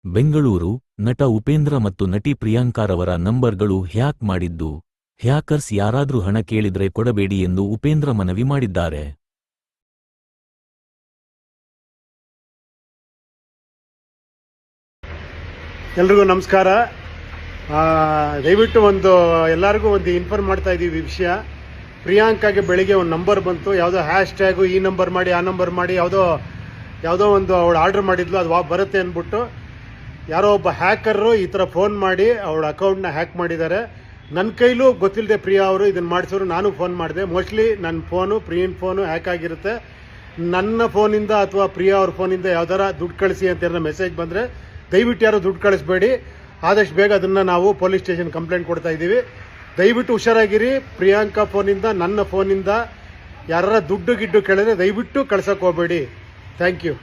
ಬೆಂಗಳೂರು ನಟ ಉಪೇಂದ್ರ ಮತ್ತು ನಟಿ ಪ್ರಿಯಾಂಕಾರವರ ನಂಬರ್ಗಳು ಹ್ಯಾಕ್ ಮಾಡಿದ್ದು, ಹ್ಯಾಕರ್ಸ್ ಯಾರಾದ್ರೂ ಹಣ ಕೇಳಿದ್ರೆ ಕೊಡಬೇಡಿ ಎಂದು ಉಪೇಂದ್ರ ಮನವಿ ಮಾಡಿದ್ದಾರೆ. ಎಲ್ರಿಗೂ ನಮಸ್ಕಾರ. ದಯವಿಟ್ಟು ಎಲ್ಲರಿಗೂ ಇನ್ಫಾರ್ಮ್ ಮಾಡ್ತಾ ಇದ್ದೀವಿ ವಿಷಯ. ಪ್ರಿಯಾಂಕಾಗೆ ಬೆಳಿಗ್ಗೆ ಒಂದು ನಂಬರ್ ಬಂತು, ಯಾವುದೋ ಹ್ಯಾಶ್ ಟ್ಯಾಗು ಈ ನಂಬರ್ ಮಾಡಿ ಆ ನಂಬರ್ ಮಾಡಿ ಯಾವುದೋ ಅವಳು ಆರ್ಡರ್ ಮಾಡಿದ್ಲು, ಅದು ಬರುತ್ತೆ ಅಂದ್ಬಿಟ್ಟು ಯಾರೋ ಒಬ್ಬ ಹ್ಯಾಕರು ಈ ಥರ ಫೋನ್ ಮಾಡಿ ಅವಳ ಅಕೌಂಟ್ನ ಹ್ಯಾಕ್ ಮಾಡಿದ್ದಾರೆ. ನನ್ನ ಕೈಲೂ ಗೊತ್ತಿಲ್ಲದೆ ಪ್ರಿಯಾ ಅವರು ಇದನ್ನು ಮಾಡಿಸೋರು. ನಾನು ಫೋನ್ ಮಾಡಿದೆ. ಮೋಸ್ಟ್ಲಿ ನನ್ನ ಫೋನು ಪ್ರಿಯನ್ ಫೋನು ಹ್ಯಾಕ್ ಆಗಿರುತ್ತೆ. ನನ್ನ ಫೋನಿಂದ ಅಥವಾ ಪ್ರಿಯಾ ಅವ್ರ ಫೋನಿಂದ ಯಾವ್ದಾರ ದುಡ್ಡು ಕಳಿಸಿ ಅಂತ ಮೆಸೇಜ್ ಬಂದರೆ ದಯವಿಟ್ಟು ಯಾರು ದುಡ್ಡು ಕಳಿಸ್ಬೇಡಿ. ಆದಷ್ಟು ಬೇಗ ಅದನ್ನು ನಾವು ಪೊಲೀಸ್ ಸ್ಟೇಷನ್ ಕಂಪ್ಲೇಂಟ್ ಕೊಡ್ತಾ ಇದ್ದೀವಿ. ದಯವಿಟ್ಟು ಹುಷಾರಾಗಿರಿ. ಪ್ರಿಯಾಂಕಾ ಫೋನಿಂದ ನನ್ನ ಫೋನಿಂದ ಯಾರ ದುಡ್ಡು ಗಿಡ್ಡು ಕೇಳಿದ್ರೆ ದಯವಿಟ್ಟು ಕಳ್ಸೋಕೆ ಹೋಗಬೇಡಿ. Thank you.